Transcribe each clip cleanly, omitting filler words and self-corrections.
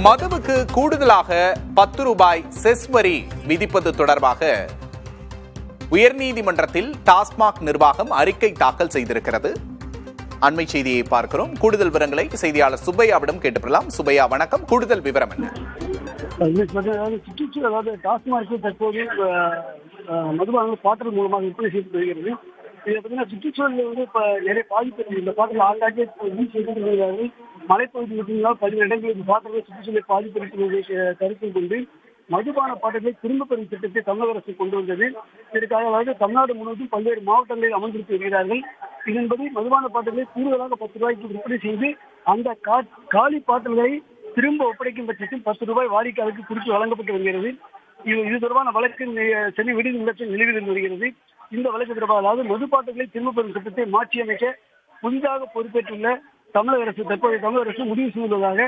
மதுவுக்கு கூடுதலாக 10 ரூபாய் செஸ் வரி விதிப்பது தொடர்பாக உயர்நீதிமன்றத்தில் டாஸ்மாக் நிர்வாகம் அறிக்கை தாக்கல் செய்திருக்கிறது. அண்மை செய்தியை பார்க்கிறோம். கூடுதல் விவரங்களை செய்தியாளர் சுப்பையாவிடம் கேட்டுப்படலாம். சுப்பையா, வணக்கம். கூடுதல் விவரம் என்ன? சுற்றுச்சூழல் டாஸ்மாக் தற்போது மதுபானங்கள் பாட்டில் மூலமாக விற்பனை செய்து வருகிறது. இதை பார்த்தீங்கன்னா சுற்றுச்சூழலில் இப்ப நிறைய பாதிப்பு. இந்த பாட்டில் ஆங்காங்கே செய்திருக்கிறார்கள். மலைப்பகுதி மட்டும்தான் 17 இடங்களில் இந்த பாட்டில் சுற்றுச்சூழல் பாதிப்பு இருக்கிறதை கருத்தில் கொண்டு மதுபான பாட்டிலை திரும்ப பெறும் திட்டத்தை தமிழக அரசு கொண்டு வந்தது. இதற்காக தமிழ்நாடு முழுவதும் பல்வேறு மாவட்டங்களில் அமர்ந்திருத்து வருகிறார்கள். இதன்படி மதுபான பாட்டிலை கூடுதலாக 10 ரூபாய்க்கு விற்பனை செய்து அந்த காலி பாட்டில்களை திரும்ப ஒப்படைக்கும் பட்சத்தில் 10 ரூபாய் வாடிக்கையாளருக்கு குறித்து வழங்கப்பட்டு வருகிறது. இது தொடர்பான வழக்கு சென்னை உயர்நீதிமன்றத்தில் நிலுவையில் வருகிறது. இந்த வழக்கு தொடர்பாக அதாவது மதுப்பாட்டுகளை திரும்ப பெறும் திட்டத்தை மாற்றியமைக்க புதிதாக பொறுப்பேற்றுள்ள தமிழக அரசு முடிவு செய்துள்ளதாக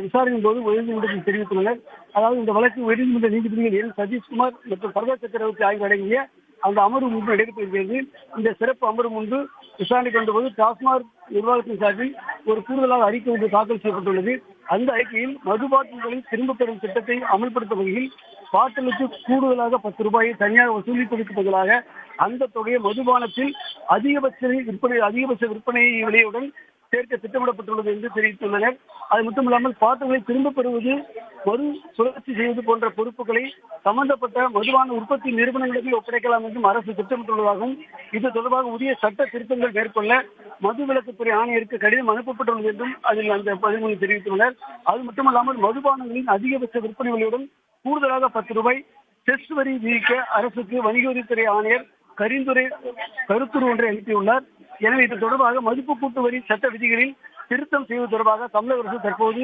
விசாரணையின் போது உயர்நீதிமன்றத்தில் தெரிவித்துள்ளனர். அதாவது இந்த வழக்கு உயர்நீதிமன்ற நீதிபதிகள் எல் சதீஷ்குமார் மற்றும் பரத சக்கரவர்த்தி ஆகியோர் அடங்கிய அந்த அமர்வு முன்பு நடைபெறுகிறது. இந்த சிறப்பு அமர்வு முன்பு விசாரணை கொண்டபோது டாஸ்மாக் நிர்வாகத்தின் சார்பில் ஒரு கூடுதலாக அறிக்கை ஒன்று தாக்கல் செய்யப்பட்டுள்ளது. அந்த அறிக்கையில் மது பாட்டில்களை திரும்ப பெறும் திட்டத்தை அமல்படுத்தும் வகையில் பாட்டிலுக்கு கூடுதலாக 10 ரூபாயை தனியாக வசூலிப்பதற்கு பதிலாக அந்த தொகையை மதுபானத்தில் அதிகபட்ச விற்பனை விலையுடன் சேர்க்க திட்டமிடப்பட்டுள்ளது என்று தெரிவித்துள்ளனர். அது மட்டுமில்லாமல் பாட்டில்களை திரும்ப பெறுவது, மறு சுழற்சி செய்வது போன்ற பொறுப்புகளை சம்பந்தப்பட்ட மதுபான உற்பத்தி நிறுவனங்களுக்கு ஒப்படைக்கலாம் என்றும் அரசு திட்டமிட்டுள்ளதாகவும் இது தொடர்பாக உரிய சட்ட திருத்தங்கள் மேற்கொள்ள மது விலக்குத்துறை ஆணையருக்கு கடிதம் அனுப்பப்பட்டுள்ளது என்றும் அதில் அந்த பதிமூலம் தெரிவித்துள்ளனர். அது மட்டுமல்லாமல் மதுபானங்களின் அதிகபட்ச விற்பனை விலையுடன் கூடுதலாக 10 ரூபாய் செஸ் வரி விதிக்க அரசுக்கு வணிக வரித்துறை ஆணையர் கருத்துரு ஒன்றை அனுப்பியுள்ளார். எனவே இது தொடர்பாக மதிப்பு கூட்டு வரி சட்ட விதிகளில் திருத்தம் செய்வது தொடர்பாக தமிழக அரசு தற்போது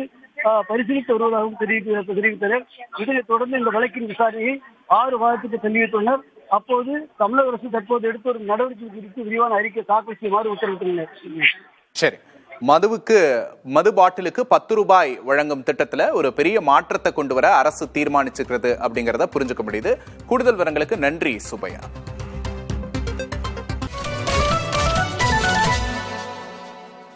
பரிசீலித்து வருவதாகவும் தெரிவித்தனர். இதைத் தொடர்ந்து இந்த வழக்கின் விசாரணையை 6 வாரத்துக்கு தள்ளி வைத்துள்ளனர். அப்போது தமிழக அரசு தற்போது எடுத்து வரும் நடவடிக்கை குறித்து விரிவான அறிக்கை தாக்கல் செய்யுமாறு உத்தரவிட்டுள்ளனர். சரி, மது பாட்டிலுக்கு 10 ரூபாய் வழங்கும் திட்டத்துல ஒரு பெரிய மாற்றத்தை கொண்டு வர அரசு தீர்மானிச்சிருக்கிறது அப்படிங்கறத புரிஞ்சுக்க முடியுது. கூடுதல் விவரங்களுக்கு நன்றி சுப்பையா.